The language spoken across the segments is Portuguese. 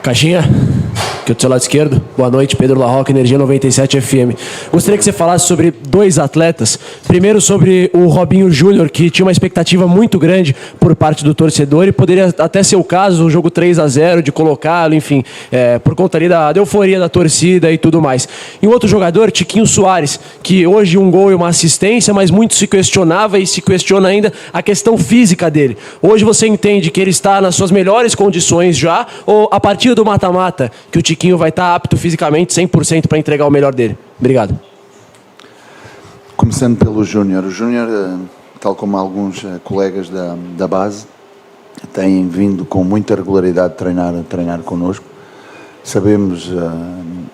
Caixinha, aqui do seu lado esquerdo. Boa noite, Pedro Larroca, Energia 97 FM. Gostaria que você falasse sobre dois atletas. Primeiro sobre o Robinho Júnior, que tinha uma expectativa muito grande por parte do torcedor e poderia até ser o caso, o jogo 3-0, de colocá-lo, enfim, por conta ali da euforia da torcida e tudo mais. E um outro jogador, Tiquinho Soares, que hoje um gol e uma assistência, mas muito se questionava e se questiona ainda a questão física dele. Hoje você entende que ele está nas suas melhores condições já, ou a partir do mata-mata, que o Tiquinho vai estar apto fisicamente 100% para entregar o melhor dele? Obrigado. Começando pelo Júnior. O Júnior, tal como alguns colegas da base, têm vindo com muita regularidade treinar connosco. Sabemos,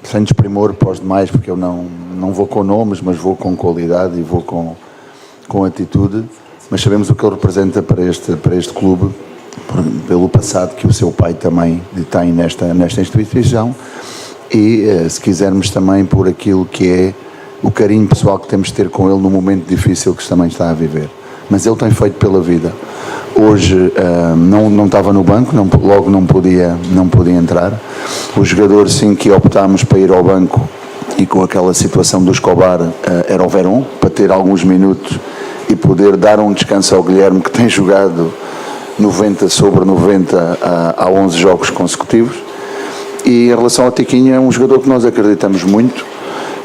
sem desprimor para os demais, porque eu não vou com nomes, mas vou com qualidade e vou com atitude, mas sabemos o que ele representa para este clube, pelo passado que o seu pai também tem nesta instituição e, se quisermos, também por aquilo que é o carinho pessoal que temos de ter com ele no momento difícil que também está a viver. Mas ele tem feito pela vida. Hoje não estava no banco, logo não podia entrar. O jogador, sim, que optámos para ir ao banco e com aquela situação do Escobar, era o Verón, para ter alguns minutos e poder dar um descanso ao Guilherme, que tem jogado 90 sobre 90 há 11 jogos consecutivos. E em relação ao Tiquinho, é um jogador que nós acreditamos muito.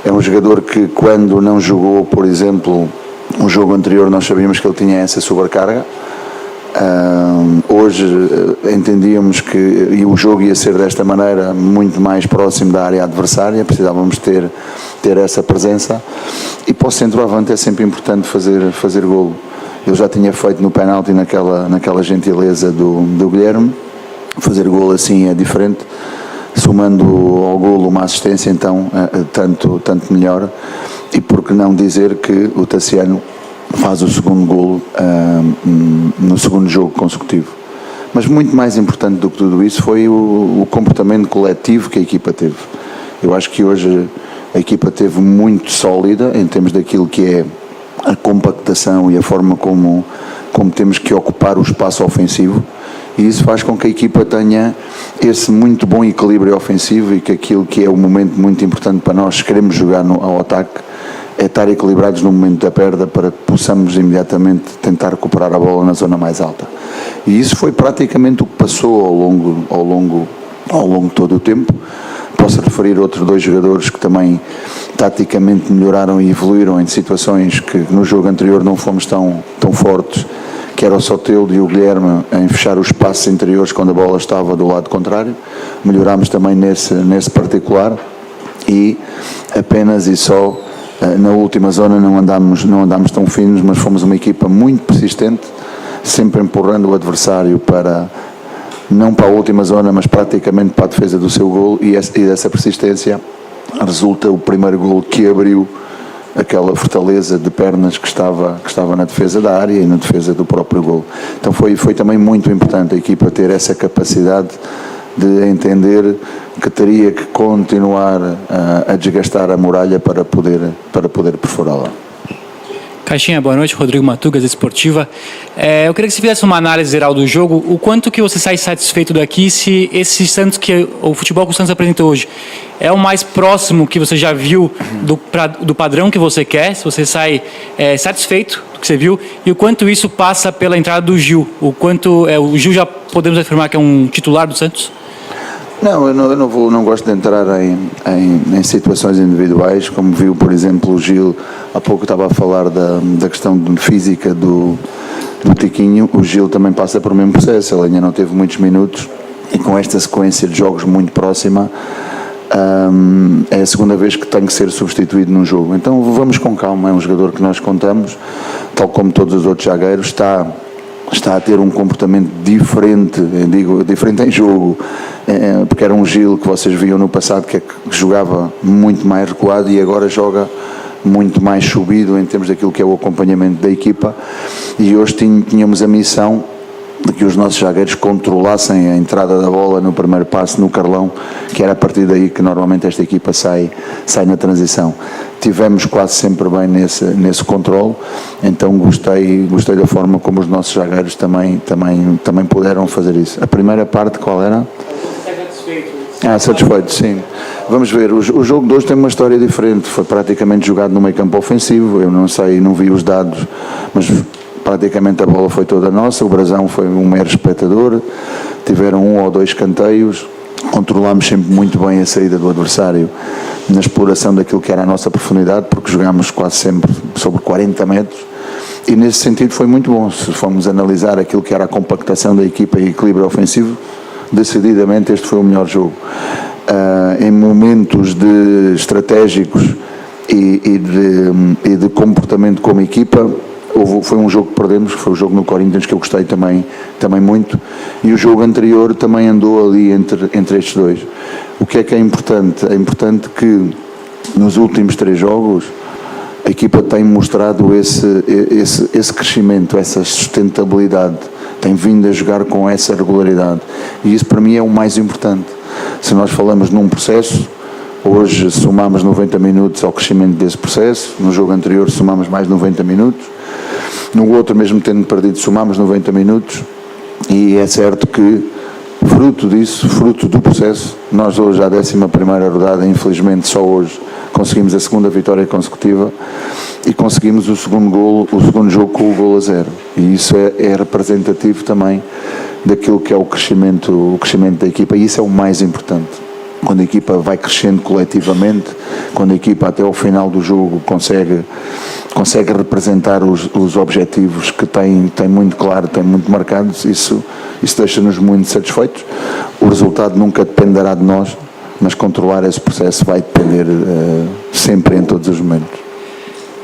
É um jogador que, quando não jogou, por exemplo, um jogo anterior, nós sabíamos que ele tinha essa sobrecarga. Hoje entendíamos que o jogo ia ser desta maneira, muito mais próximo da área adversária, precisávamos ter essa presença, e para o centroavante é sempre importante fazer golo. Eu já tinha feito no penalti naquela gentileza do Guilherme. Fazer golo assim é diferente, somando ao golo uma assistência, então tanto melhor. E por que não dizer que o Tassiano faz o segundo golo no segundo jogo consecutivo. Mas muito mais importante do que tudo isso foi o comportamento coletivo que a equipa teve. Eu acho que hoje a equipa teve muito sólida em termos daquilo que é a compactação e a forma como temos que ocupar o espaço ofensivo, e isso faz com que a equipa tenha esse muito bom equilíbrio ofensivo, e que aquilo que é um momento muito importante para nós, se queremos jogar ao ataque, é estar equilibrados no momento da perda, para que possamos imediatamente tentar recuperar a bola na zona mais alta. E isso foi praticamente o que passou ao longo de todo o tempo. Posso referir outros dois jogadores que também taticamente melhoraram e evoluíram em situações que no jogo anterior não fomos tão fortes, que era o Soteldo e o Guilherme, em fechar os espaços interiores quando a bola estava do lado contrário. Melhorámos também nesse particular, e apenas e só na última zona não andámos tão finos, mas fomos uma equipa muito persistente, sempre empurrando o adversário não para a última zona, mas praticamente para a defesa do seu golo, e dessa persistência resulta o primeiro golo, que abriu aquela fortaleza de pernas que estava na defesa da área e na defesa do próprio golo. Então foi também muito importante a equipa ter essa capacidade de entender que teria que continuar a desgastar a muralha para poder perfurá-la. Caixinha, boa noite. Rodrigo Matugas, Esportiva. Eu queria que você fizesse uma análise geral do jogo. O quanto que você sai satisfeito daqui, se esse Santos, o futebol que o Santos apresentou hoje, é o mais próximo que você já viu do padrão que você quer? Se você sai satisfeito do que você viu, e o quanto isso passa pela entrada do Gil? O quanto o Gil já podemos afirmar que é um titular do Santos? Não, eu não gosto de entrar em situações individuais, como viu, por exemplo, o Gil. Há pouco estava a falar da questão física do Tiquinho. O Gil também passa por o mesmo processo, ele ainda não teve muitos minutos, e com esta sequência de jogos muito próxima, é a segunda vez que tem que ser substituído num jogo. Então vamos com calma, é um jogador que nós contamos, tal como todos os outros zagueiros, está a ter um comportamento diferente, diferente em jogo, porque era um Gil que vocês viam no passado, que jogava muito mais recuado, e agora joga muito mais subido em termos daquilo que é o acompanhamento da equipa. E hoje tínhamos a missão de que os nossos zagueiros controlassem a entrada da bola no primeiro passo no Carlão, que era a partir daí que normalmente esta equipa sai na transição. Tivemos quase sempre bem nesse controle, então gostei da forma como os nossos zagueiros também puderam fazer isso. A primeira parte, qual era? Você está satisfeito Satisfeito, sim. Vamos ver, o jogo de hoje tem uma história diferente, foi praticamente jogado no meio campo ofensivo, eu não sei, não vi os dados, mas praticamente a bola foi toda nossa, o Brasão foi um mero espectador, tiveram 1 ou 2 escanteios, controlámos sempre muito bem a saída do adversário na exploração daquilo que era a nossa profundidade, porque jogámos quase sempre sobre 40 metros, e nesse sentido foi muito bom. Se formos analisar aquilo que era a compactação da equipa e equilíbrio ofensivo, decididamente este foi o melhor jogo. Em momentos estratégicos e de comportamento como equipa, foi um jogo que perdemos, que foi o jogo no Corinthians, que eu gostei também muito, e o jogo anterior também andou ali entre estes dois. O que é importante? É importante que nos últimos 3 jogos a equipa tem mostrado esse crescimento, essa sustentabilidade, tem vindo a jogar com essa regularidade, e isso para mim é o mais importante. Se nós falamos num processo, hoje somamos 90 minutos ao crescimento desse processo, no jogo anterior somamos mais 90 minutos, no outro, mesmo tendo perdido, somamos 90 minutos, e é certo que fruto disso, fruto do processo, nós hoje à 11ª rodada, infelizmente só hoje conseguimos a 2ª vitória consecutiva e conseguimos o segundo jogo com o 1-0, e isso é representativo também daquilo que é o crescimento da equipa, e isso é o mais importante. Quando a equipa vai crescendo coletivamente, quando a equipa até ao final do jogo consegue representar os objetivos que tem muito claro, tem muito marcados, isso deixa-nos muito satisfeitos. O resultado nunca dependerá de nós, mas controlar esse processo vai depender sempre em todos os momentos.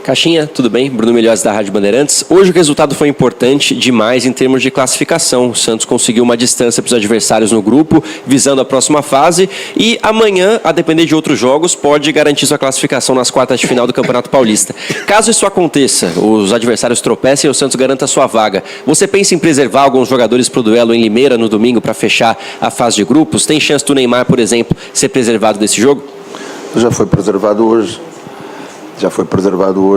Caixinha, tudo bem? Bruno Melhores da Rádio Bandeirantes. Hoje o resultado foi importante demais em termos de classificação. O Santos conseguiu uma distância para os adversários no grupo, visando a próxima fase, e amanhã, a depender de outros jogos, pode garantir sua classificação nas quartas de final do Campeonato Paulista. Caso isso aconteça, os adversários tropecem e o Santos garanta sua vaga, você pensa em preservar alguns jogadores para o duelo em Limeira no domingo para fechar a fase de grupos? Tem chance do Neymar, por exemplo, ser preservado desse jogo? Já foi preservado hoje.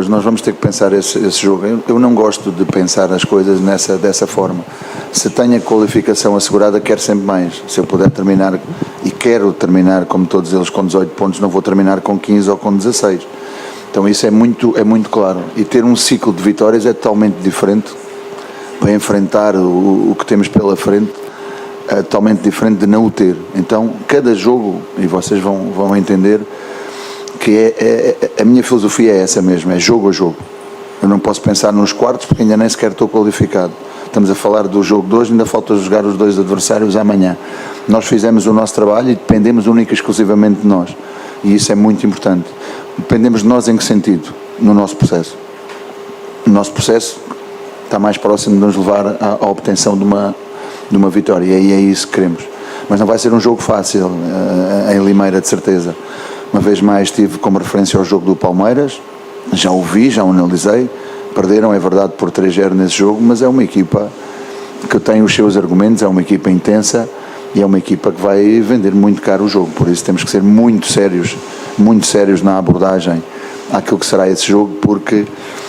Nós vamos ter que pensar esse jogo. Eu não gosto de pensar as coisas dessa forma. Se tenho a qualificação assegurada, quero sempre mais. Se eu puder terminar, e quero terminar como todos eles com 18 pontos, não vou terminar com 15 ou com 16. Então isso é muito claro. E ter um ciclo de vitórias é totalmente diferente para enfrentar o que temos pela frente, é totalmente diferente de não o ter. Então cada jogo, e vocês vão entender, que a minha filosofia é essa mesmo, é jogo a jogo. Eu não posso pensar nos quartos porque ainda nem sequer estou qualificado. Estamos a falar do jogo de hoje, ainda falta jogar os 2 adversários amanhã. Nós fizemos o nosso trabalho e dependemos única e exclusivamente de nós. E isso é muito importante. Dependemos de nós em que sentido? No nosso processo. O nosso processo está mais próximo de nos levar à obtenção de uma vitória, e é isso que queremos. Mas não vai ser um jogo fácil em Limeira, de certeza. Uma vez mais tive como referência ao jogo do Palmeiras, já o vi, já o analisei, perderam, é verdade, por 3-0 nesse jogo, mas é uma equipa que tem os seus argumentos, é uma equipa intensa e é uma equipa que vai vender muito caro o jogo, por isso temos que ser muito sérios na abordagem àquilo que será esse jogo, porque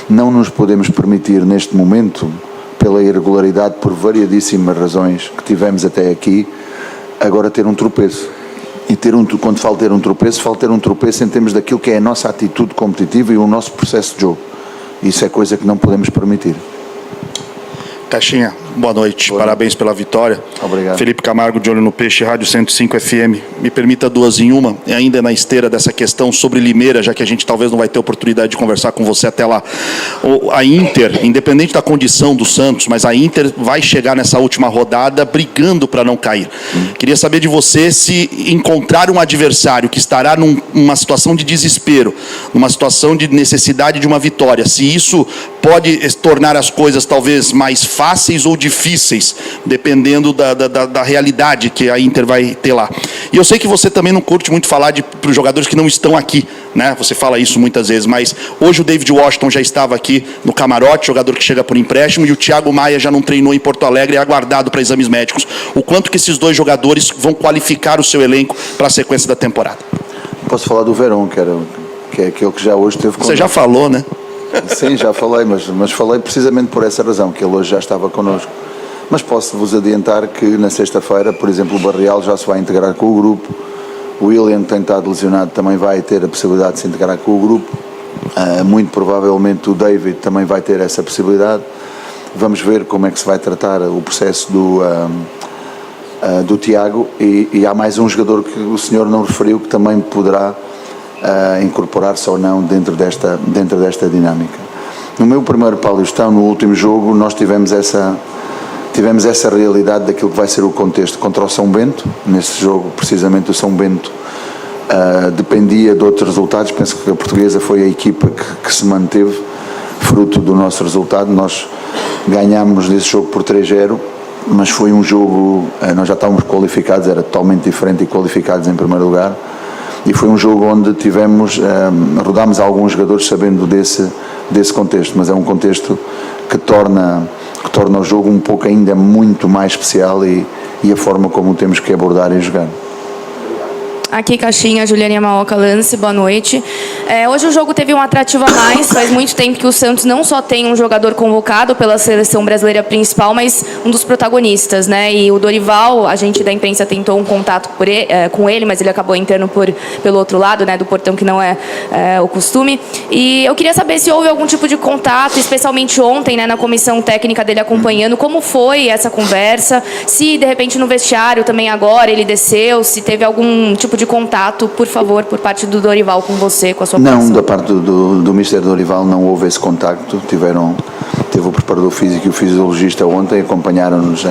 não nos podemos permitir neste momento, pela irregularidade, por variadíssimas razões que tivemos até aqui, agora ter um tropeço. E quando falo ter um tropeço em termos daquilo que é a nossa atitude competitiva e o nosso processo de jogo. Isso é coisa que não podemos permitir. Caixinha, boa noite, parabéns pela vitória. Obrigado. Felipe Camargo, de Olho no Peixe, Rádio 105 FM. Me permita 2 em 1, e ainda na esteira dessa questão sobre Limeira, já que a gente talvez não vai ter oportunidade de conversar com você até lá. A Inter, independente da condição do Santos, mas a Inter vai chegar nessa última rodada brigando para não cair. Queria saber de você se encontrar um adversário que estará numa situação de desespero, numa situação de necessidade de uma vitória, se isso pode tornar as coisas talvez mais fáceis ou difíceis, dependendo da realidade que a Inter vai ter lá. E eu sei que você também não curte muito falar para os jogadores que não estão aqui, né? Você fala isso muitas vezes, mas hoje o David Washington já estava aqui no camarote, jogador que chega por empréstimo, e o Thiago Maia já não treinou em Porto Alegre e é aguardado para exames médicos. O quanto que esses 2 jogadores vão qualificar o seu elenco para a sequência da temporada? Posso falar do Verón, que é aquele que já hoje teve... Você já falou, né? Sim, já falei, mas falei precisamente por essa razão, que ele hoje já estava connosco. Mas posso-vos adiantar que na sexta-feira, por exemplo, o Barreal já se vai integrar com o grupo, O William, que tem estado lesionado, também vai ter a possibilidade de se integrar com o grupo. Muito provavelmente o David também vai ter essa possibilidade. Vamos ver como é que se vai tratar o processo do Tiago, e há mais um jogador que o senhor não referiu que também poderá incorporar-se ou não dentro desta dinâmica. No meu primeiro Paulistão, no último jogo, nós tivemos essa realidade daquilo que vai ser o contexto contra o São Bento. Nesse jogo, precisamente, o São Bento dependia de outros resultados. Penso que a Portuguesa foi a equipa que se manteve fruto do nosso resultado. Nós ganhámos nesse jogo por 3-0, mas foi um jogo, nós já estávamos qualificados, era totalmente diferente, e qualificados em primeiro lugar, e foi um jogo onde rodámos alguns jogadores sabendo desse contexto, mas é um contexto que torna o jogo um pouco ainda muito mais especial, e a forma como temos que abordar e jogar. Aqui, Caixinha, Juliane Amaoka, Lance, boa noite. Hoje o jogo teve um atrativo a mais. Faz muito tempo que o Santos não só tem um jogador convocado pela seleção brasileira principal, mas um dos protagonistas, né? E o Dorival, a gente da imprensa tentou um contato com ele, mas ele acabou entrando pelo outro lado, né? Do portão, que não é o costume. E eu queria saber se houve algum tipo de contato, especialmente ontem, né? Na comissão técnica dele acompanhando, como foi essa conversa, se de repente no vestiário também agora ele desceu, se teve algum tipo de contato, por favor, por parte do Dorival com você, com a sua Não, comissão. da parte do Mr. Dorival não houve esse contacto. Teve o preparador físico e o fisiologista ontem, acompanharam-nos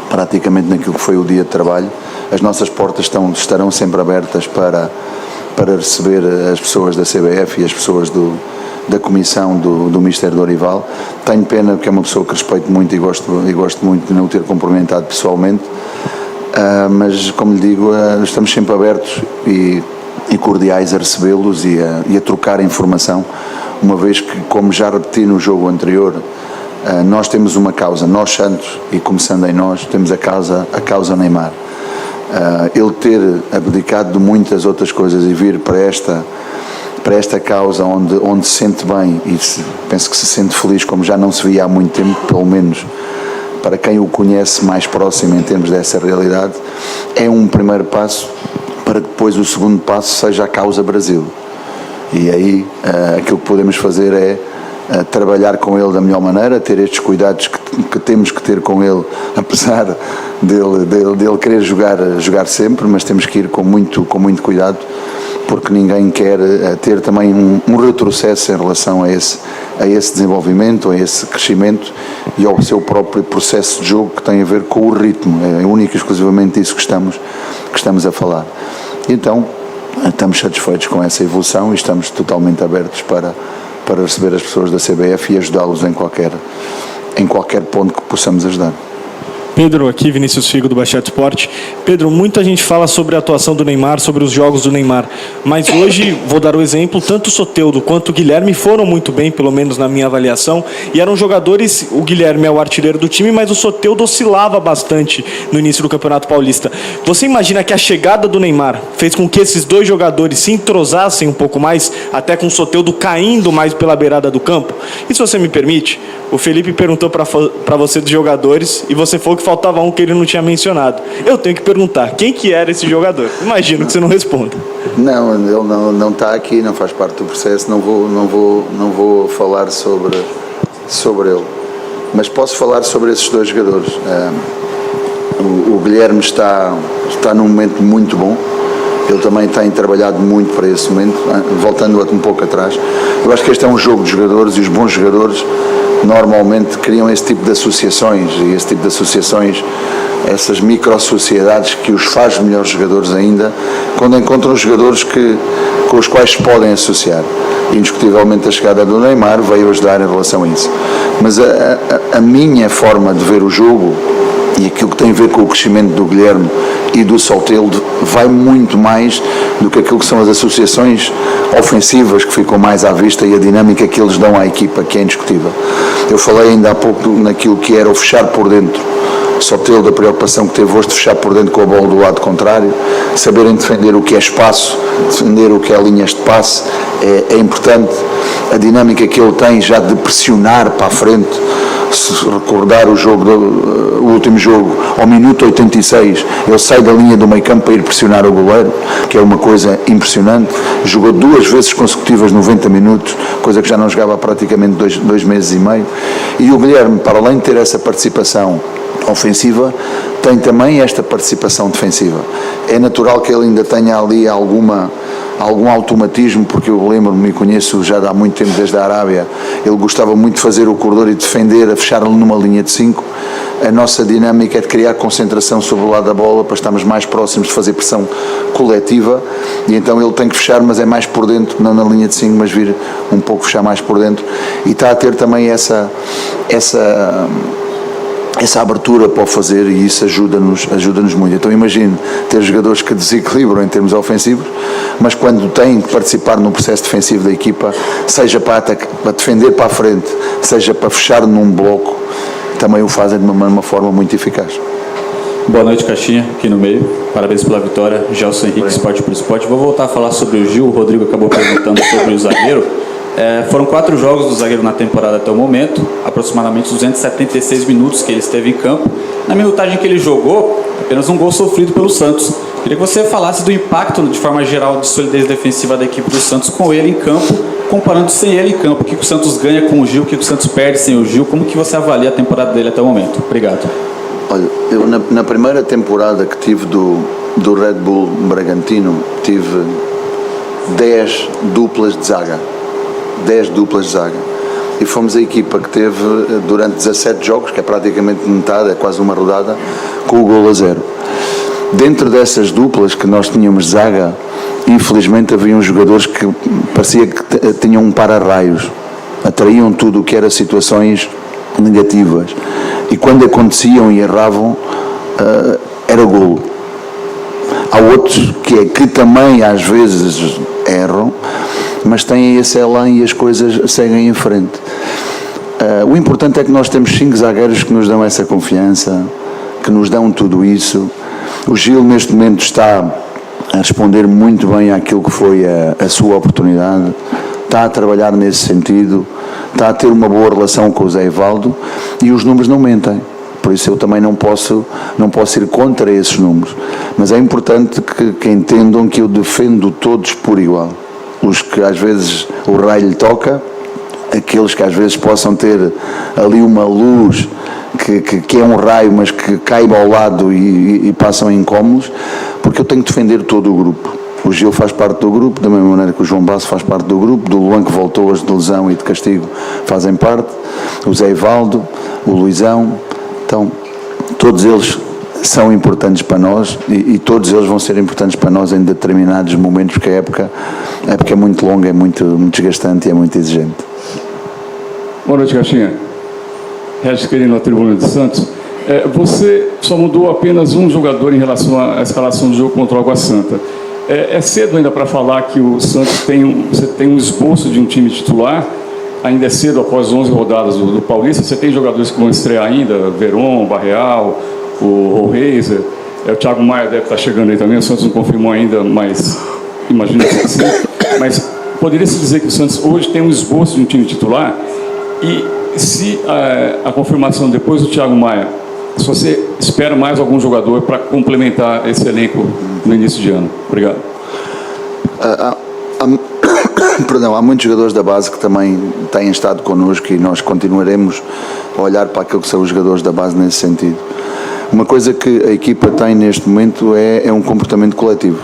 praticamente naquilo que foi o dia de trabalho. As nossas portas estarão sempre abertas para receber as pessoas da CBF e as pessoas da comissão do Mr. Dorival. Tenho pena, porque é uma pessoa que respeito muito e gosto muito de não o ter cumprimentado pessoalmente. Mas, como lhe digo, estamos sempre abertos e cordiais a recebê-los e a trocar informação, uma vez que, como já repeti no jogo anterior, nós temos uma causa, nós Santos, e começando em nós, temos a causa Neymar. Ele ter abdicado de muitas outras coisas e vir para esta causa onde se sente bem e penso que se sente feliz, como já não se via há muito tempo, pelo menos para quem o conhece mais próximo em termos dessa realidade, é um primeiro passo para que depois o segundo passo seja a causa Brasil. E aí aquilo que podemos fazer é trabalhar com ele da melhor maneira, ter estes cuidados que temos que ter com ele, apesar dele querer jogar sempre, mas temos que ir com muito cuidado, porque ninguém quer ter também um retrocesso em relação a esse desenvolvimento, a esse crescimento e ao seu próprio processo de jogo, que tem a ver com o ritmo. É único e exclusivamente isso que estamos a falar. Então, estamos satisfeitos com essa evolução e estamos totalmente abertos para receber as pessoas da CBF e ajudá-los em qualquer ponto que possamos ajudar. Pedro, aqui Vinícius Figo do Baixada Esporte. Pedro, muita gente fala sobre a atuação do Neymar, sobre os jogos do Neymar, mas hoje, vou dar o exemplo, tanto o Soteldo quanto o Guilherme foram muito bem, pelo menos na minha avaliação, e eram jogadores, o Guilherme é o artilheiro do time, mas o Soteldo oscilava bastante no início do Campeonato Paulista. Você imagina que a chegada do Neymar fez com que esses dois jogadores se entrosassem um pouco mais, até com o Soteldo caindo mais pela beirada do campo? E se você me permite, o Felipe perguntou para você dos jogadores, e você falou que faltava um que ele não tinha mencionado. Eu tenho que perguntar, quem que era esse jogador? Imagino que você não responda. Não, ele não está aqui, não faz parte do processo, não vou falar sobre ele. Mas posso falar sobre esses dois jogadores. O Guilherme está num momento muito bom. Ele também tem trabalhado muito para esse momento, voltando um pouco atrás. Eu acho que este é um jogo de jogadores, e os bons jogadores normalmente criam esse tipo de associações, e esse tipo de associações, essas micro-sociedades que os faz melhores jogadores ainda, quando encontram jogadores com os quais se podem associar. Indiscutivelmente a chegada do Neymar veio ajudar em relação a isso. Mas a minha forma de ver o jogo, e aquilo que tem a ver com o crescimento do Guilherme e do Soteldo, vai muito mais do que aquilo que são as associações ofensivas que ficam mais à vista e a dinâmica que eles dão à equipa, que é indiscutível. Eu falei ainda há pouco naquilo que era o fechar por dentro. Soteldo, a preocupação que teve hoje de fechar por dentro com a bola do lado contrário, saberem defender o que é espaço, defender o que é linhas de passe, é importante. A dinâmica que ele tem já de pressionar para a frente, Se recordar o último jogo, ao minuto 86, ele sai da linha do meio campo para ir pressionar o goleiro, que é uma coisa impressionante. Jogou 2 vezes consecutivas 90 minutos, coisa que já não jogava há praticamente 2 meses e meio. E o Guilherme, para além de ter essa participação ofensiva, tem também esta participação defensiva. É natural que ele ainda tenha ali algum automatismo, porque eu lembro-me e conheço já há muito tempo desde a Arábia, ele gostava muito de fazer o corredor e defender, a fechar-lhe numa linha de 5. A nossa dinâmica é de criar concentração sobre o lado da bola para estarmos mais próximos de fazer pressão coletiva, e então ele tem que fechar, mas é mais por dentro, não na linha de 5, mas vir um pouco fechar mais por dentro, e está a ter também essa abertura para o fazer, e isso ajuda-nos muito. Então imagino ter jogadores que desequilibram em termos ofensivos, mas quando têm que participar no processo defensivo da equipa, seja para defender para a frente, seja para fechar num bloco, também o fazem de uma forma muito eficaz. Boa noite, Caixinha, aqui no meio. Parabéns pela vitória. Gelson Henrique, Esporte por Esporte. Vou voltar a falar sobre o Gil. O Rodrigo acabou perguntando sobre o zagueiro. Foram 4 jogos do zagueiro na temporada até o momento, aproximadamente 276 minutos que ele esteve em campo. Na minutagem que ele jogou, apenas um gol sofrido pelo Santos. Queria que você falasse do impacto, de forma geral, de solidez defensiva da equipe do Santos com ele em campo, comparando sem ele em campo. O que o Santos ganha com o Gil, o que o Santos perde sem o Gil, como que você avalia a temporada dele até o momento? Obrigado. Olha, eu na primeira temporada que tive do Red Bull Bragantino, tive 10 duplas de zaga. 10 duplas de zaga. E fomos a equipa que teve durante 17 jogos, que é praticamente metade, é quase uma rodada, com o 0-0. Dentro dessas duplas que nós tínhamos de zaga, infelizmente haviam jogadores que parecia que tinham um para-raios, atraíam tudo o que era situações negativas, e quando aconteciam e erravam, era golo. Há outros que também às vezes erram, mas têm esse elan e as coisas seguem em frente. O importante é que nós temos 5 zagueiros que nos dão essa confiança, que nos dão tudo isso. O Gil neste momento está a responder muito bem àquilo que foi a sua oportunidade, está a trabalhar nesse sentido, está a ter uma boa relação com o Zé Evaldo, e os números não mentem. Por isso eu também não posso ir contra esses números, mas é importante que entendam que eu defendo todos por igual. Os que às vezes o raio lhe toca, aqueles que às vezes possam ter ali uma luz que é um raio, mas que cai ao lado e passam incómodos, porque eu tenho que defender todo o grupo. O Gil faz parte do grupo, da mesma maneira que o João Basso faz parte do grupo, do Luan, que voltou hoje de lesão e de castigo, fazem parte, o Zé Evaldo, o Luizão. Então, todos eles são importantes para nós, e todos eles vão ser importantes para nós em determinados momentos, porque a época é muito longa, é muito desgastante e é muito exigente. Boa noite, Caixinha. Regis Querino, na tribuna de Santos. Você só mudou apenas um jogador em relação à escalação do jogo contra o Água Santa. É cedo ainda para falar que o Santos tem um esboço de um time titular? Ainda é cedo, após 11 rodadas do Paulista. Você tem jogadores que vão estrear ainda, Veron, Barreal, o Reiser, o Thiago Maia deve estar chegando aí também, o Santos não confirmou ainda, mas imagino que sim. Mas poderia-se dizer que o Santos hoje tem um esboço de um time titular? E se a confirmação depois do Thiago Maia, se você espera mais algum jogador para complementar esse elenco no início de ano? Obrigado. Há muitos jogadores da base que também têm estado connosco, e nós continuaremos a olhar para aquilo que são os jogadores da base nesse sentido. Uma coisa que a equipa tem neste momento é um comportamento coletivo.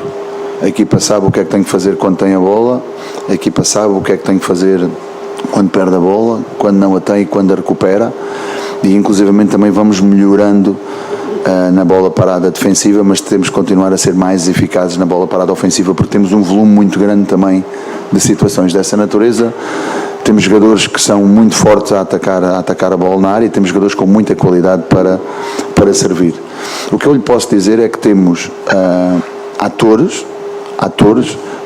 A equipa sabe o que é que tem que fazer quando tem a bola, a equipa sabe o que é que tem que fazer quando perde a bola, quando não a tem e quando a recupera, e inclusivamente também vamos melhorando na bola parada defensiva, mas temos que continuar a ser mais eficazes na bola parada ofensiva, porque temos um volume muito grande também de situações dessa natureza. Temos jogadores que são muito fortes a atacar a bola na área, e temos jogadores com muita qualidade para servir. O que eu lhe posso dizer é que temos atores,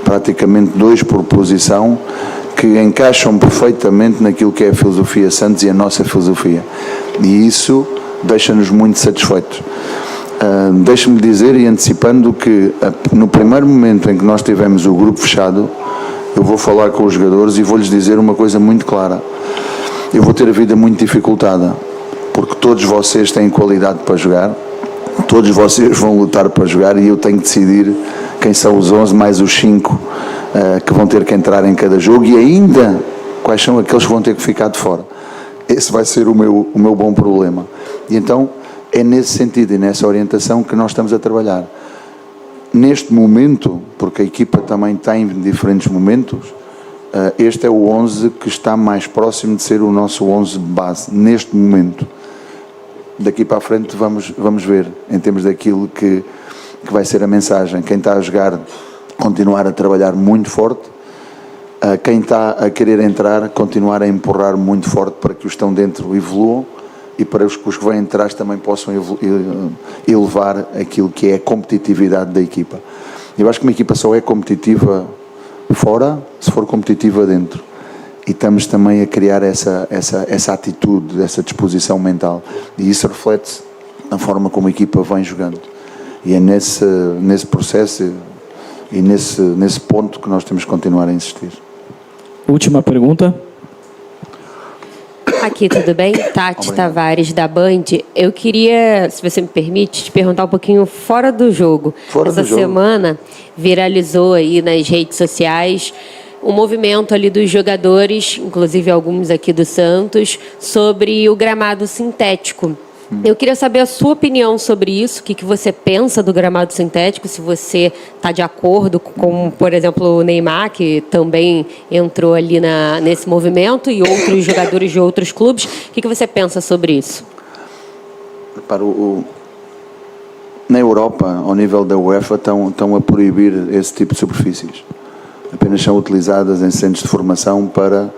praticamente 2 por posição, que encaixam perfeitamente naquilo que é a filosofia Santos e a nossa filosofia, e isso deixa-nos muito satisfeitos. Deixe-me dizer, e antecipando, que no primeiro momento em que nós tivemos o grupo fechado, eu vou falar com os jogadores e vou-lhes dizer uma coisa muito clara: eu vou ter a vida muito dificultada, porque todos vocês têm qualidade para jogar, todos vocês vão lutar para jogar e eu tenho que decidir quem são os 11 mais os 5 que vão ter que entrar em cada jogo e ainda quais são aqueles que vão ter que ficar de fora. Esse vai ser o meu bom problema. E então é nesse sentido e nessa orientação que nós estamos a trabalhar. Neste momento, porque a equipa também está em diferentes momentos, este é o 11 que está mais próximo de ser o nosso 11 base, neste momento. Daqui para a frente vamos ver, em termos daquilo que vai ser a mensagem. Quem está a jogar, continuar a trabalhar muito forte. Quem está a querer entrar, continuar a empurrar muito forte para que os que estão dentro evoluam e para os que vêm atrás também possam elevar aquilo que é a competitividade da equipa. Eu acho que uma equipa só é competitiva fora se for competitiva dentro. E estamos também a criar essa atitude, essa disposição mental. E isso reflete-se na forma como a equipa vem jogando. E é nesse processo e nesse ponto que nós temos que continuar a insistir. Última pergunta. Aqui, tudo bem? Tati Tavares, da Band. Eu queria, se você me permite, te perguntar um pouquinho fora do jogo. Essa semana viralizou aí nas redes sociais um movimento ali dos jogadores, inclusive alguns aqui do Santos, sobre o gramado sintético. Eu queria saber a sua opinião sobre isso, o que você pensa do gramado sintético, se você está de acordo com, por exemplo, o Neymar, que também entrou ali nesse movimento, e outros jogadores de outros clubes. O que você pensa sobre isso? Na Europa, ao nível da UEFA, estão a proibir esse tipo de superfícies. Apenas são utilizadas em centros de formação para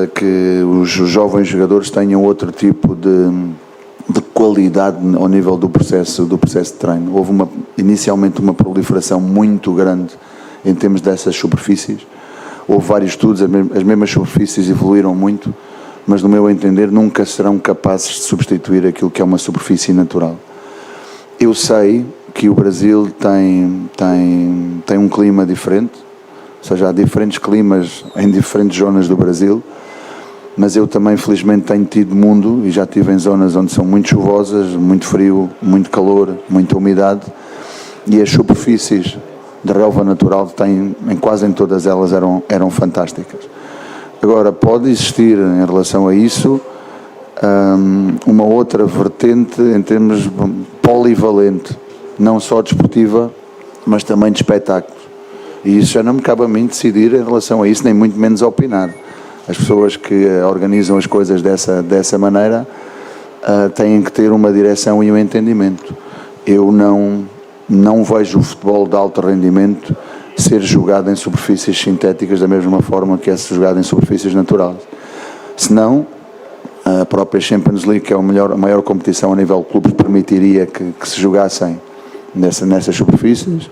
que os jovens jogadores tenham outro tipo de qualidade ao nível do processo de treino. Houve inicialmente uma proliferação muito grande em termos dessas superfícies. Houve vários estudos, as mesmas superfícies evoluíram muito, mas no meu entender nunca serão capazes de substituir aquilo que é uma superfície natural. Eu sei que o Brasil tem um clima diferente, ou seja, há diferentes climas em diferentes zonas do Brasil, mas eu também felizmente tenho tido mundo e já estive em zonas onde são muito chuvosas, muito frio, muito calor, muita umidade, e as superfícies de relva natural quase em todas elas eram fantásticas. Agora, pode existir em relação a isso uma outra vertente em termos polivalente, não só desportiva, mas também de espetáculos. E isso já não me cabe a mim decidir em relação a isso, nem muito menos opinar. As pessoas que organizam as coisas dessa maneira têm que ter uma direção e um entendimento. Eu não vejo o futebol de alto rendimento ser jogado em superfícies sintéticas da mesma forma que é jogado em superfícies naturais. Senão, a própria Champions League, que é a maior competição a nível de clubes, permitiria que se jogassem nessas superfícies.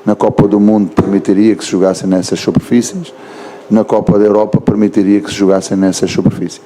Na Copa do Mundo permitiria que se jogassem nessas superfícies. Na Copa da Europa permitiria que se jogassem nessas superfícies.